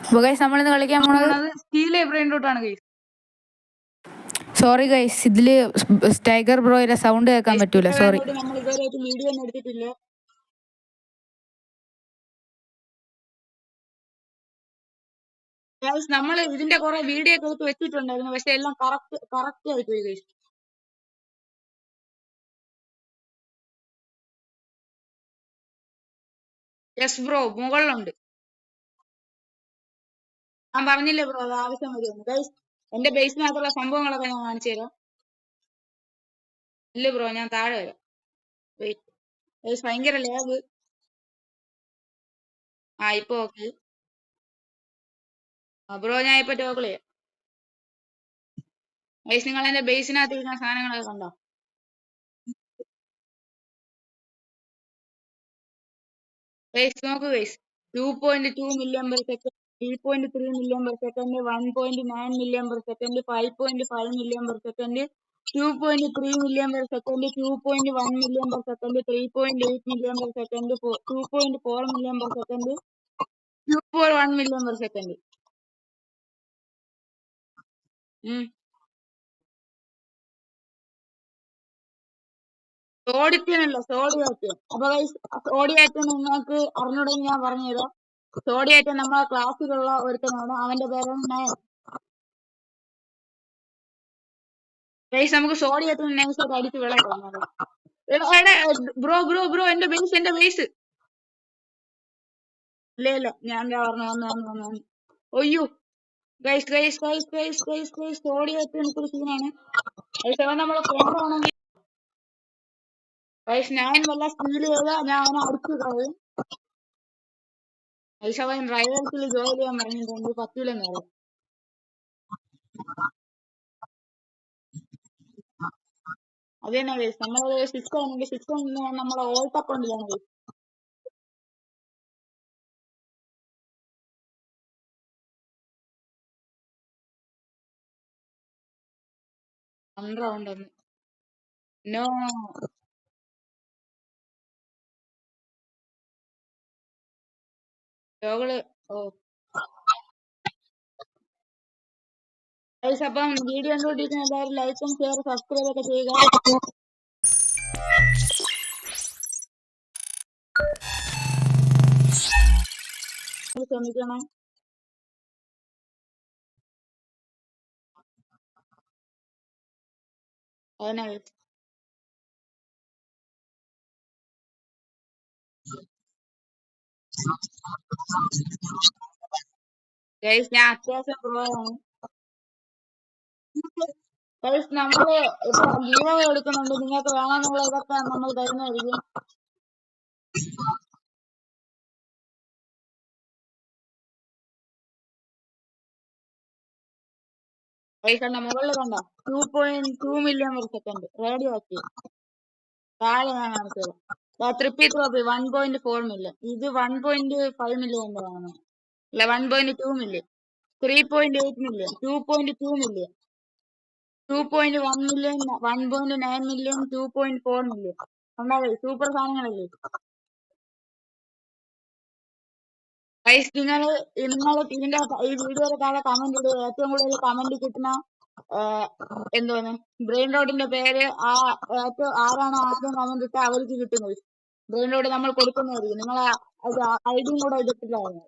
Guys നമ്മളിന്ന് കളിക്കാൻ പോണത് സ്റ്റീലെ ബ്രെയിൻ റൂട്ടാണ് ഗൈസ്. സോറി ഗൈസ്, ഇതില് ടൈഗർ ബ്രോയുടെ സൗണ്ട് കേൾക്കാൻ പറ്റൂല. സോറി. നമ്മൾ ഇതുവരെയായിട്ട് വീഡിയോ ഒന്നും എടുത്തിട്ടില്ല. നമ്മൾ ഇതിന്റെ കുറെ വീഡിയോ ഒക്കെ എടുത്ത് വെച്ചിട്ടുണ്ടായിരുന്നു, പക്ഷെ എല്ലാം കറക്റ്റ് ആയി പോയി ഗൈസ്. യെസ് ബ്രോ, മുകളിലുണ്ട്. ഞാൻ പറഞ്ഞില്ലേ ബ്രോ, അത് ആവശ്യം വരുമെന്ന്. ഗൈസ് എന്റെ ബേസിനകത്തുള്ള സംഭവങ്ങളൊക്കെ ഞാൻ കാണിച്ചു തരാം. ഇല്ല ബ്രോ, ഞാൻ താഴെ വരാം. വെയിറ്റ്, ഭയങ്കര ലാഗ്. ഇപ്പൊ ഓക്കെ ബ്രോ, ഞാൻ ഇപ്പൊ ടോക്കിൾ ചെയ്യാം. ഗൈസ് നിങ്ങൾ എന്റെ ബേസിനകത്ത് ഇരിക്കുന്ന സാധനങ്ങളൊക്കെ കണ്ടോ? ഗൈസ് നോക്കൂ guys, 2.2 million per second, 3.3 million per second, 1.9 million per second, 5.5 million per second, 2.3 million per second, 2.1 million per second, 3.8 million per second, 2.4 million per second, 2.1 million per second. സോഡിയത്തിനല്ല, സോഡിയാറ്റം. അപ്പൊ സോഡിയാറ്റം നിങ്ങൾക്ക് അറിഞ്ഞൂടെങ്കിൽ ഞാൻ പറഞ്ഞുതരാം. സോഡിയാറ്റം നമ്മളെ ക്ലാസ്സിലുള്ള ഒരുത്തനാണ്, അവന്റെ പേരാണ് നയൻ. ഗൈസ് നമുക്ക് സോഡിയാറ്റം നൈസായിട്ട് അടിച്ച് വിളക്കാം. ബ്രോ ബ്രോ ബ്രോ, എന്റെ ബേസ് ഇല്ല ഞാൻ പറഞ്ഞു. ഒയ്യോ guys guys guys guys guys guys സോഡിയാറ്റം സീനാണ്. നമ്മളെ ഫ്രണ്ടാണെങ്കിൽ ഗൈസ് ഞാൻ വല്ല സ്റ്റീൽ ചെയ്താ ഞാൻ അവനെ അടിച്ചു കളയും. ഗൈസ് അവൻ റൈവൽസിൽ ജോലി ചെയ്യാൻ പറഞ്ഞിട്ടുണ്ട്, പറ്റൂലെന്ന് പറയും. അത് തന്നെ ഗൈസ്, നമ്മള് 6 ആണെങ്കിൽ 6 നമ്മളെ ഓൾട്ട് അക്കൗണ്ടിലാണ് ഗൈസ്. റൗണ്ട് നോ ഗൈസ്, അപ്പം വീഡിയോ കണ്ടുകൊണ്ടിരിക്കുന്ന എല്ലാവരും ലൈക്കും ഷെയർ സബ്സ്ക്രൈബ് ഒക്കെ ചെയ്യുക. ശ്രമിക്കണം. അതന്നെ ഗൈസ്, ഞാൻ അത്യാവശ്യം പ്രോ ആണ്. ഗൈസ് നമ്മള് ഇപ്പൊ ഗീവ് എടുക്കുന്നുണ്ട്, നിങ്ങൾക്ക് വേണമെന്നുള്ള ഇതൊക്കെ നമ്മൾ തരുന്നതായിരിക്കും. ഗൈസ് കണ്ട മുകളിൽ കണ്ട 2.2 million per second radio active. താഴെ ഞാൻ കാണിച്ചത് ട്രിപ്പി ട്രോപ്പി 1.4 മില്യൺ. ഇത് 1.5 മില്യൺ എന്താണ്, അല്ല 1.2 million, 3.8 million, 2.2 million, 2.1 million, 1.9 million, 2.4 million. ഉണ്ടാവേ സൂപ്പർ സാധനങ്ങളല്ലേ ഗൈസ്. നിങ്ങൾ ഇതിന്റെ ഈ വീഡിയോയുടെ താഴെ കമന്റ് ഇടുക. ഏറ്റവും കൂടുതൽ കമന്റ് കിട്ടുന്ന എന്തോന്ന് ബ്രെയിൻ റോഡിന്റെ പേര് ആരാണോ ആദ്യം കമന്റ് ഇട്ട അവർക്ക് കിട്ടും ഗൈസ്. ബ്രെയിൻ റോഡ് നമ്മൾ കൊടുക്കുന്നതായിരിക്കും. നിങ്ങൾ ഐഡിയും കൂടെ ഇട്ടിട്ടില്ലായിരുന്നു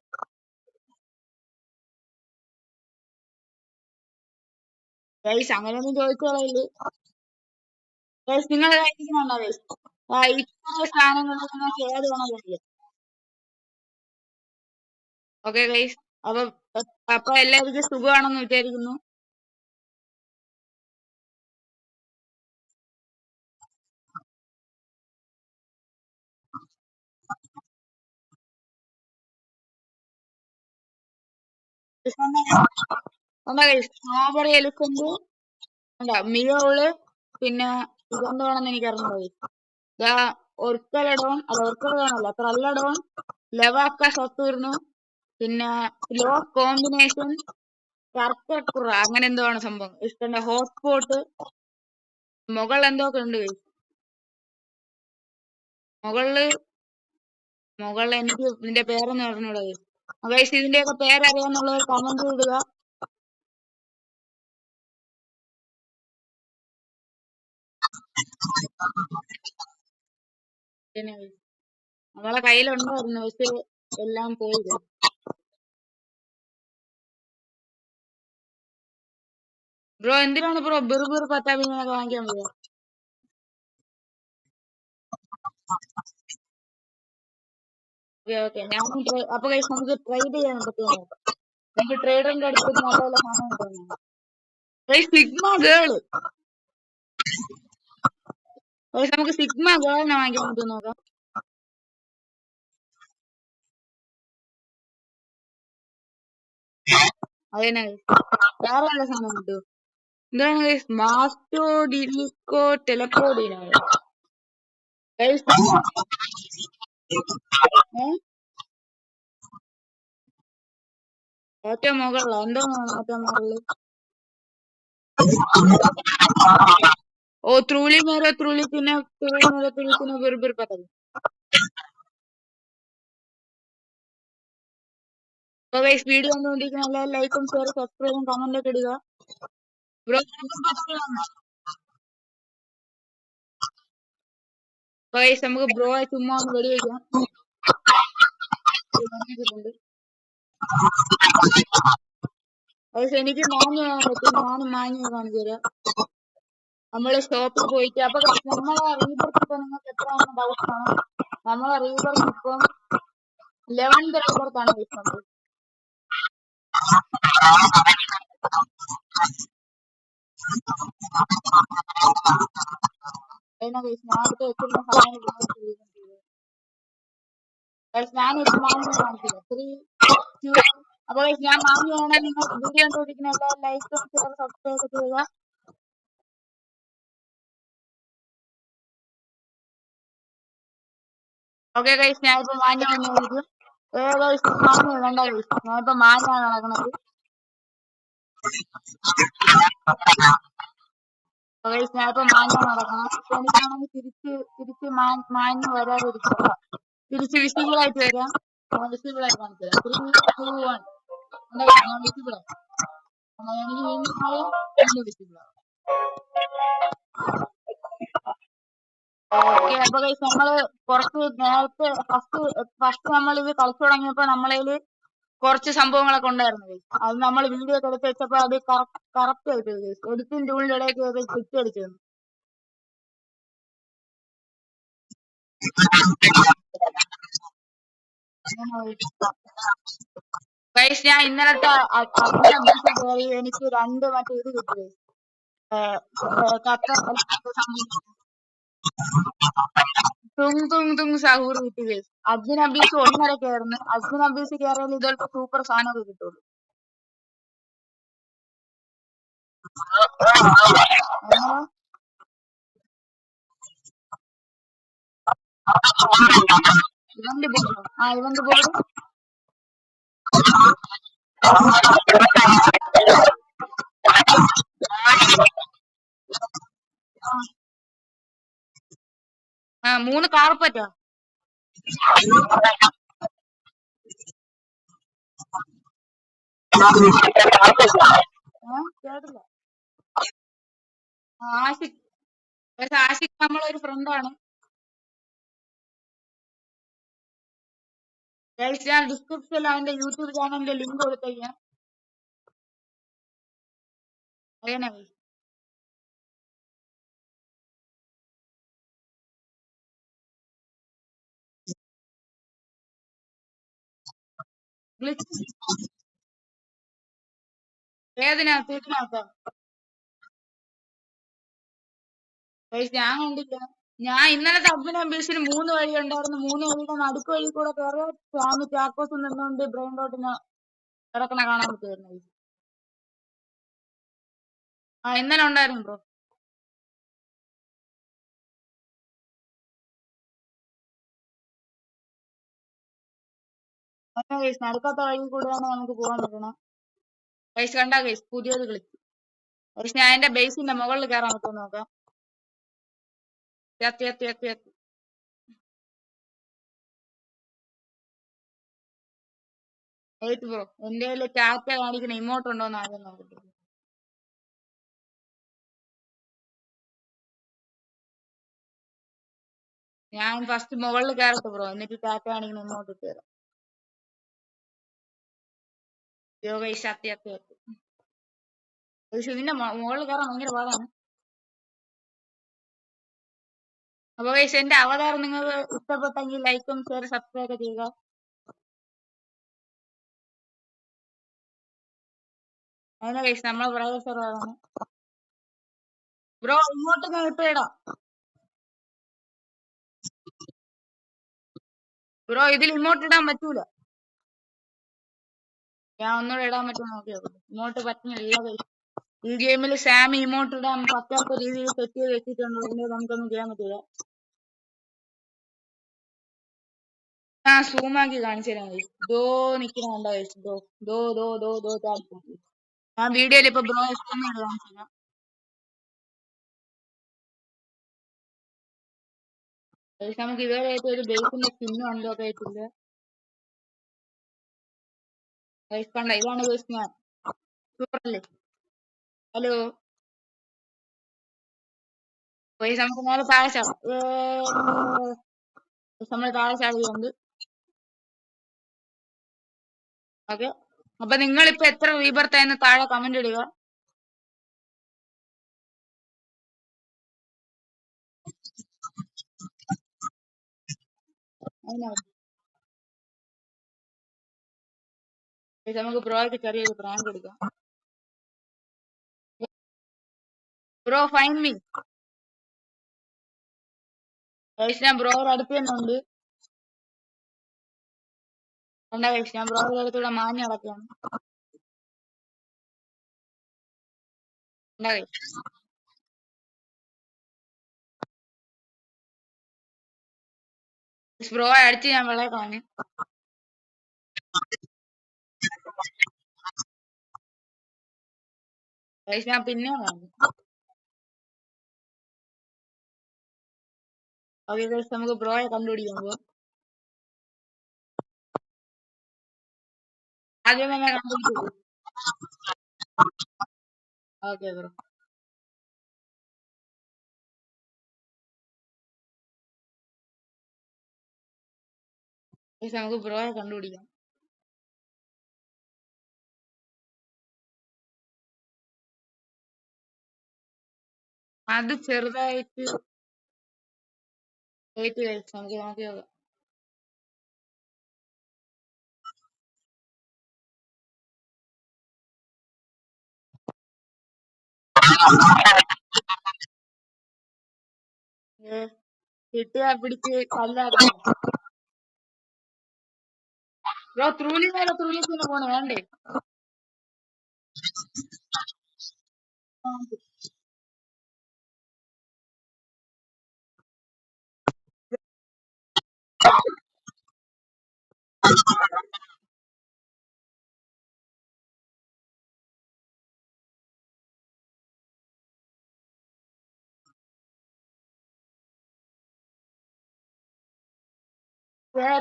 ഗൈസ്, അങ്ങനെയൊന്നും ചോദിച്ചോളൂ ഗൈസ്. നിങ്ങൾ കഴിക്കുന്നുണ്ടോ ഗൈസ്? ഇത്ര സാധനങ്ങൾ നിങ്ങൾക്ക് ഏത് വേണം കഴിയും. ഓക്കെ ഗൈസ്, അപ്പൊ എല്ലാവർക്കും സുഖമാണെന്ന് വിചാരിക്കുന്നു. സ്ട്രോബെറി എലിഫന്റ്, മിയോള്, പിന്നെ ഇതെന്താണെന്ന് എനിക്ക് അറിഞ്ഞത് ഒർക്കലഡോൺ, ട്രല്ലഡോൺ, ലവാക്ക സത്തൂർണു, പിന്നെ ലോ കോമ്പിനേഷൻ, കർക്കക്കുറ, അങ്ങനെ എന്തോ ആണ് സംഭവം. ഇഷ്ടണ്ട ഹോട്ട്സ്പോട്ട്, മുകളിൽ എന്തൊക്കെ ഉണ്ട് മുകളിൽ എനിക്ക് ഇതിന്റെ പേരൊന്നും അറിഞ്ഞൂടാ. ഗൈസ് ഇതിന്റെയൊക്കെ പേരറിയാന്നുള്ളവർ കമന്റ് ഇടുക. പിന്നെ നമ്മളെ കയ്യിലുണ്ടായിരുന്നു പക്ഷെ എല്ലാം പോയി. ബ്രോ എന്തിനാണ് ബ്രോ ബെറുബെറു പട്ടാഭിനൊക്കെ വാങ്ങിക്കാൻ പോയത്? ഓക്കെ ഞാൻ അപ്പൊ ഗൈസ് നമുക്ക് ട്രേഡ് ചെയ്യാൻ പറ്റുമോ നോക്കാം. നമുക്ക് ട്രേഡറിന്റെ അടുത്ത് നല്ല സാധനം കിട്ടുന്നു. സിഗ്മ ഗേള് നമുക്ക് സിഗ്മ ഗേളിനെ വാങ്ങിക്കാൻ പറ്റുമോ നോക്കാം. അതന്നെ വേറെ നല്ല സാധനം കിട്ടും. എന്താണ് ഗൈസ് മാസ്റ്റോഡിലിക്കോ ടെലപ്പോഡിനോ ഏറ്റവും മുകളിലോ എന്താണ് ഏറ്റവും മുകളിൽ? ഓ ത്രൂലി മേരെ ത്രുളിക്കുന്ന ബെറുബെറു പട്ടാഭി. വീഡിയോ കണ്ടുകൊണ്ടിരിക്കുന്ന എല്ലാവരും ലൈക്കും ഷെയർ സബ്സ്ക്രൈബും കമന്റ് ഒക്കെ ഇടുക. ബ്രോ നമുക്ക് ബ്രോയെ ചുമ്മാ ഒന്ന് വെടിവെക്കാം. എനിക്ക് മാങ്ങ ചെയ്യാൻ പറ്റും. ഞാനും മാങ്ങ കാണിച്ചു തരാം. നമ്മള് ഷോപ്പിൽ പോയിട്ട് അപ്പൊ നമ്മളെ റീബർക്ക് ഇപ്പൊ നിങ്ങൾക്ക് എത്രയാണെന്ന് ഡൗട്ട് ആണ്. നമ്മളെ റീബർക്ക് ഇപ്പം 11th റീബർക്കാണ് കിട്ടുന്നത്. ഞാനിപ്പോ വെച്ചിരുന്ന സാധനം ഞാനിപ്പോ മാങ്ങ കാണിച്ചില്ല. 3, 2 അപ്പൊ ഞാൻ മാങ്ങയാണ്. നിങ്ങൾ വീഡിയോ കണ്ടുപിടിക്കുന്ന എല്ലാവരും ലൈക്കും ഷെയർ സബ്സ്ക്രൈബ് ചെയ്യുക. ഓക്കെ ഗൈസ് ഞാനിപ്പോ മാങ്ങ വന്നിരിക്കും. മാങ്ങ വേണ്ട ഗൈസ് ഞാനിപ്പോ മാങ്ങയാണ് നടക്കുന്നത്. ഞാനിപ്പോ മാങ്ങ നടക്കണം. എനിക്കാണെങ്കിൽ തിരിച്ച് മാങ്ങ വരാതിരിക്കുക. തിരിച്ച് വിസിബിൾ ആയിട്ട് വരാം. വിസിബിൾ ആയിട്ട് കാണിച്ചു തരാം. 3, 2, 1 ഞാൻ വിസിബിൾ ആയി. എനിക്ക് വീണ്ടും വിസിബിൾ ആവും. ഓക്കെ അപ്പൊ ഗൈസ് നമ്മള് കുറച്ച് നേരത്തെ ഫസ്റ്റ് നമ്മൾ ഇത് കളിച്ചു തുടങ്ങിയപ്പോ നമ്മളതില് കുറച്ച് സംഭവങ്ങളൊക്കെ ഉണ്ടായിരുന്നു ഗൈസ്. അത് നമ്മൾ വീഡിയോ ഒക്കെ എടുത്ത് വെച്ചപ്പോ അത് കറക്റ്റ് ആയിട്ട് ഗൈസ് എഡിറ്റിംഗ് ടൂളിന്റെ ഇടയ്ക്ക് ക്ലിക്ക് അടിച്ചു തന്നു. ഗൈസ് ഞാൻ ഇന്നലത്തെ എനിക്ക് 2 മറ്റേ ഇത് കിട്ടി. സഹൂർ കിട്ടി ഗൈസ്. അർജുൻ അബ്യൂസ് 1.5 കയറുന്നു. അർജുൻ അബ്യൂസ് കയറിയാൽ ഇതുപോലത്തെ സൂപ്പർ സാധനമൊക്കെ കിട്ടുള്ളൂ. ഇവന്റ് ബോർഡ് ആ 3 കാർപ്പറ്റാ. കേട്ടില്ല. ആഷിഖ് നമ്മളൊരു ഫ്രണ്ടാണ്. ഞാൻ ഡിസ്ക്രിപ്ഷനിൽ അവന്റെ യൂട്യൂബ് ചാനലിന്റെ ലിങ്ക് കൊടുത്തേക്കാം. അറിയണേ ഏതിനകത്ത് ഇതിനകത്തോ? ഞാൻ കണ്ടില്ല. ഞാൻ ഇന്നലത്തെ അർജുൻ അംബീഷന് 3 വഴി ഉണ്ടായിരുന്നു. 3 വഴിയുടെ നടുക്ക് വഴി കൂടെ കയറിയ സ്വാമി ചാക്കോസ് നിന്നുകൊണ്ട് ബ്രെയിൻ ഡോട്ടിന് കിടക്കണ കാണാൻ പറ്റുമായിരുന്നു. ആ ഇന്നലെ ഉണ്ടായിരുന്നു ബ്രോ. നടുക്കാത്ത വഴി കൂടെയാണ് നമുക്ക് പോകാൻ പറ്റണം. ഗൈസ് കണ്ടാ ഗൈസ് പുതിയത് കളിച്ചു. പക്ഷെ ഞാൻ എന്റെ ബേസിന്റെ മുകളിൽ കയറാൻ പറ്റുമോ നോക്കാം. എത്തി വെയിറ്റ് ബ്രോ, എന്റെ കയ്യില് ടാറ്റ കാണിക്കുന്ന ഇമോട്ട് ഉണ്ടോന്ന് ആദ്യം നോക്കട്ടെ. ഞാൻ ഫസ്റ്റ് മുകളിൽ കയറട്ടെ ബ്രോ, എന്നിട്ട് ടാറ്റ കാണിക്കുന്ന ഇമോട്ട് ഇട്ട് തരാം. സത്യം ഇതിന്റെ മുകളിൽ കയറാൻ ഭയങ്കര പാടാണ്. അപ്പൊ ഗൈസ്, എന്റെ അവതാരം നിങ്ങൾക്ക് ഇഷ്ടപ്പെട്ടെങ്കിൽ ലൈക്കും ഷെയർ സബ്സ്ക്രൈബ് ചെയ്യുക. അങ്ങനെ ഗൈസ്, നമ്മളെ പ്രൈവറ്റ് സെർവറാണ് ബ്രോ. ഇങ്ങോട്ട് ഞാൻ ഇട്ട് ഇടാം ബ്രോ. ഇതിൽ ഇങ്ങോട്ട് ഇടാൻ പറ്റൂല. ഞാൻ ഒന്നുകൂടെ ഇടാൻ പറ്റുമോ നോക്കിയോ. ഇങ്ങോട്ട് പറ്റുന്നില്ല ഗൈസ്. ഈ ഗെയിമിൽ സാമി ഇമോട്ട് ഇടാൻ പറ്റാത്ത രീതിയിൽ സെറ്റ് ചെയ്ത് വെച്ചിട്ടുണ്ട്. അതുകൊണ്ട് നമുക്കൊന്നും ചെയ്യാൻ പറ്റില്ല. ഞാൻ സൂം ആക്കി കാണിച്ചു തരാം ഗൈസ്. ദോ നിക്കണുണ്ടോ ഗൈസ്? ദോ ദോ ദോ ദോ ദോ താഴെ. ഞാൻ വീഡിയോയിൽ ഇപ്പൊ ബ്രോ സൂം ചെയ്ത് കാണിച്ചു തരാം. ഗൈസ്, നമുക്ക് ഇതുവരെയായിട്ട് ഒരു ബേസിന്റെ സ്കിന്നും അൺലോക്ക് ആയിട്ടില്ല. ഗൈസ് കണ്ട, ഇതാണ് ഗൈസ് ഞാൻ. സൂപ്പർ അല്ലേ? ഹലോ ഗൈസ്, നമുക്ക് നേരെ താഴെ ചാടാം. നമ്മൾ താഴെ ചാടിയുണ്ട്. ഓക്കെ, അപ്പൊ നിങ്ങളിപ്പോ എത്ര റീബർത്ത് ആയെന്ന് താഴെ കമന്റ് ഇടുക. നമുക്ക് ബ്രോയ്ക്ക് ചെറിയൊരു പ്രാങ്ക് എടുക്കാം. Bro fine me. ഞാൻ ബ്രോയുടെ അടുത്ത് തന്നെ ഉണ്ട്. കണ്ടാ കഴിച്ച് ഞാൻ ബ്രോയുടെ അടുത്തൂടെ മാഞ്ഞ് നടക്കുകയാണ്. ബ്രോ അടിച്ച് ഞാൻ വെള്ളം കളഞ്ഞു. ഞാൻ പിന്നെ കളഞ്ഞു. ഓക്കെ ഗൈസ്, നമുക്ക് ബ്രോയെ കണ്ടുപിടിക്കാൻ പോവാം. ആദ്യം തന്നെ കണ്ടുപിടിച്ചു. Okay bro. ഗൈസ്, നമുക്ക് ബ്രോയെ കണ്ടുപിടിക്കാം. അത് ചെറുതായിട്ട് വെയിറ്റ് ഗൈസ്, നമുക്ക് നോക്കി നോക്കാം. കിട്ടിയാ പിടിച്ച് കല്ലാക്കാം. ബ്രോ ത്രൂലി നേരെ ത്രൂലിക്ക് പോണേ വേണ്ടേ?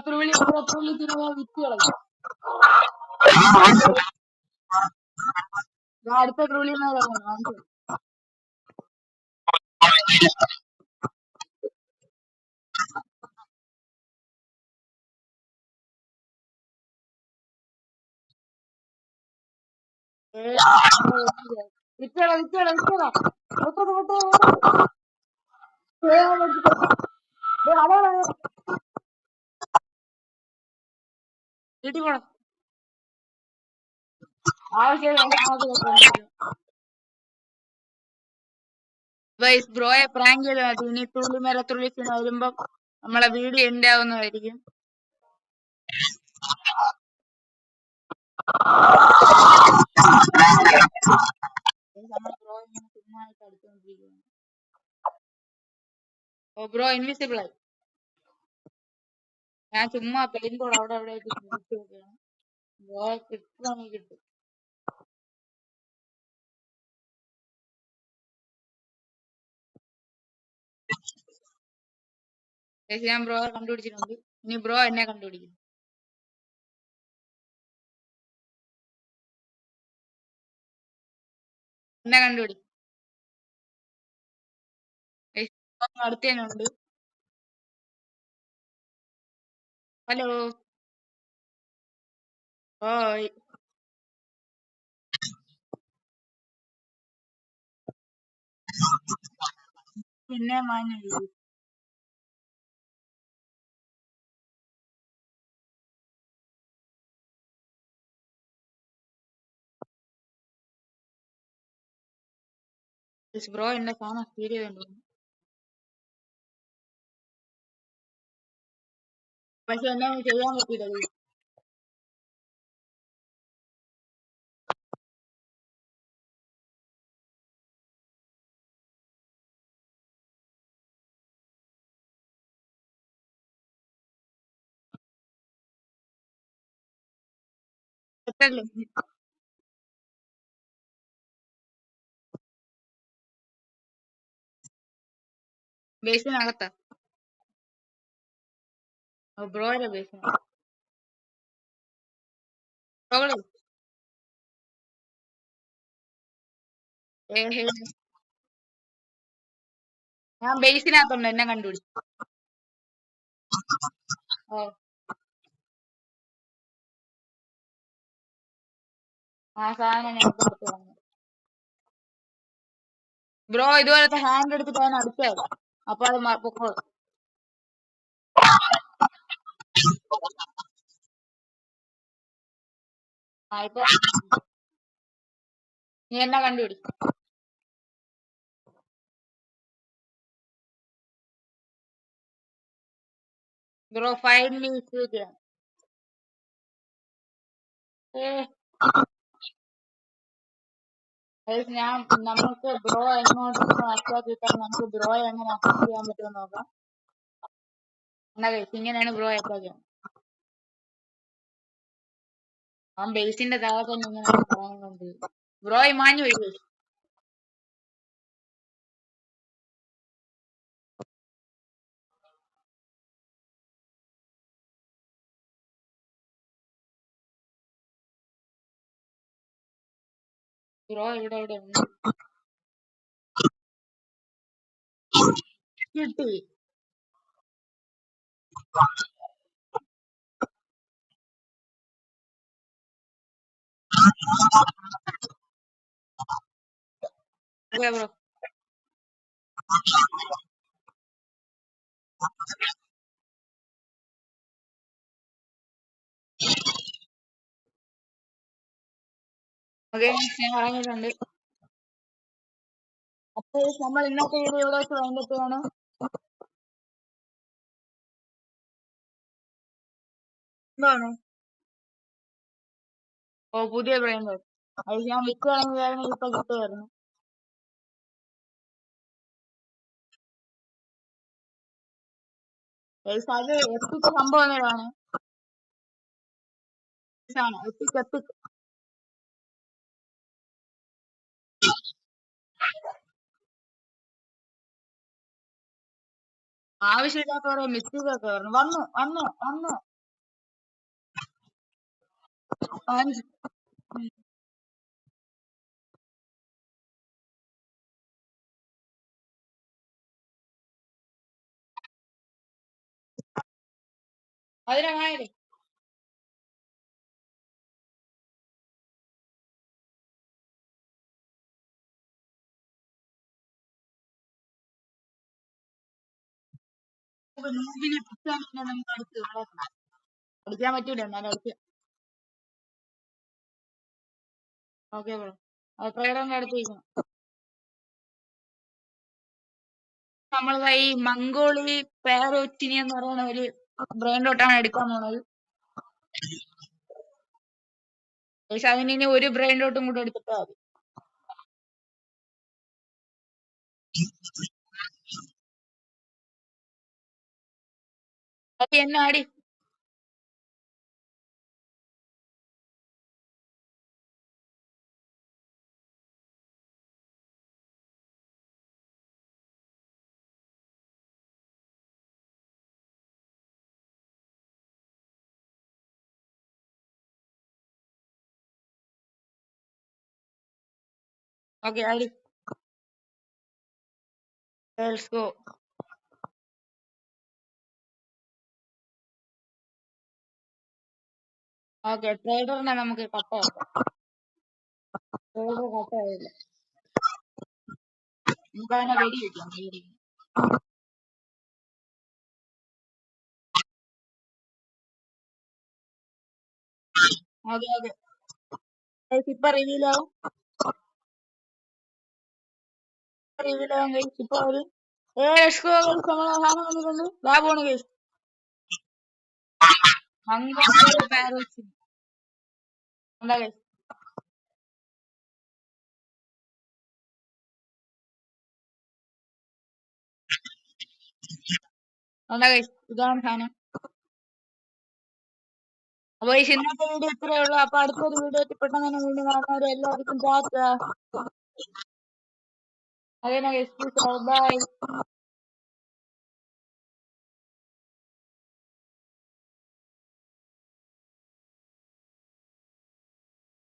ത്രൂലി വിറ്റ് കളഞ്ഞു. അടുത്ത ത്രൂലി നേരെ വിറ്റോളാം വിറ്റോളാം വിറ്റോളാം. വീട്ടിൽ പോണം. ബ്രോയെ പ്രാങ്ക് ചെയ്ത് മതി. ഇനി തുള്ളി മേലെ തുള്ളിച്ചിന് വരുമ്പോ നമ്മളെ വീഡിയോ എൻഡ് ആവുന്നതായിരിക്കും. ഓ ബ്രോ ഇൻവിസിബിൾ ആയി. ഞാൻ ചുമ്മാ പെയിൻ ബോർഡ് അവിടെ അവിടെ ബ്രോ കിട്ടുവാണെങ്കിൽ കിട്ടും. ഞാൻ ബ്രോയെ കണ്ടുപിടിച്ചിട്ടുണ്ട്. ഇനി ബ്രോ എന്നെ കണ്ടുപിടിക്കും. എന്നാ കണ്ടുപിടി. അടുത്തേനുണ്ട്. ഹലോ. ഓയ്. പിന്നെ മാഞ്ഞു. ബ്രോ എന്റെ സാധനം സ്പീഡ് വേണ്ടി. പക്ഷെ എന്നാ ചെയ്യാൻ പറ്റില്ല. സെറ്റല്ലേ. ബേസിനകത്താ. ബ്രോയുടെ ബേസിന്. ബ്രോകളെ. ഏഹ് ഞാൻ ബേസിനകത്തുണ്ട്, എന്നെ കണ്ടുപിടി. ഓ ആ സാധനം ഞാൻ പുറത്ത് കളഞ്ഞു. ബ്രോ ഇതുപോലത്തെ ഹാൻഡ് എടുത്തിട്ട് അവൻ അടിച്ചത്. അപ്പൊ അത് പൊക്കോളും. ആ ഇപ്പൊ നീ എന്നാ കണ്ടുപിടി. Bro 5 minutes. ഞാൻ നമുക്ക് ബ്രോ എങ്ങോട്ട് അറ്റാക്ക് നമുക്ക് ബ്രോയെ എങ്ങനെ അറ്റാക്ക് ചെയ്യാൻ പറ്റുമെന്ന് നോക്കാം. എന്നാ കഴിച്ച് ഇങ്ങനെയാണ് ബ്രോ അറ്റാക്ക് ചെയ്യാൻ. അവൻ ബേസിന്റെ താഴെ തന്നെ ഇങ്ങനെ പറയുന്നുണ്ട്. ബ്രോയെ മാഞ്ഞു പോയി. ബ്രോ ഇവിടെ ഉണ്ട്. കിട്ടി. ബ്രോ ഞാൻ പറഞ്ഞിട്ടുണ്ട്. അപ്പൊ നമ്മൾ ഇന്നത്തെ വീഡിയോ ഇവിടെ വെച്ച് വേണ്ടതാണ്. എന്താണ്? ഓ പുതിയ ബ്രെയിൻ റോട്ട്. അത് ഞാൻ വിറ്റ് കളഞ്ഞായിരുന്നു, ഇപ്പൊ കിട്ടുമായിരുന്നു. അത് എത്തിച്ച സംഭവം എന്നതാണ്. എത്തിക്ക്. ആവശ്യമില്ലാത്ത കുറെ മിസ്റ്റേക്ക് ഒക്കെ വന്നു വന്നു വന്നു വന്നു. അതിനായി നൂബിനെ നമുക്ക് അടിക്കാൻ പറ്റൂല. എന്നാലും അടിക്കാം. Okay bro. ട്രേഡറിന്റെ അടുത്ത് ഇരിക്കണം. നമ്മൾ ഈ മംഗോളി പാരോറ്റിനി എന്ന് പറയുന്ന ഒരു ബ്രെയിൻ ഡോട്ടാണ് എടുക്കാൻ പോണത്. പക്ഷെ അതിന് ഇനി ഒരു ബ്രെയിൻ ഡോട്ടും കൂടെ എടുത്തിട്ടാ മതി. അപ്പൊ എന്നെ ആടി okay ID let's go. Okay ട്രേഡറിനെ നമുക്ക് കട്ടാക്കാം. ട്രേഡർ കട്ടായില്ല, നമുക്ക് അതിനെ വെടി വെക്കാം. ഓക്കെ ഓക്കെ ഇപ്പൊ റിവീൽ ആവും, ഗൈസ്. ഇപ്പൊ ഒരു നമ്മളെ സാധനം വന്നിട്ടുണ്ട്. ദാ പോണ് ഗൈസ്. പാരോക്സിൻ എന്താ ഗൈസ്? എന്താ ഗൈസ്? ഇതാണ് സാധനം. അപ്പൊ ഈ ഇന്നത്തെ വീഡിയോ ഇത്രയേ ഉള്ളൂ. അപ്പൊ അടുത്തൊരു വീഡിയോ പെട്ടെന്ന് തന്നെ വീണ്ടും കാണുന്നവരെ എല്ലാവർക്കും ടാറ്റ. അതേ ഗൈസ്, ബൈ.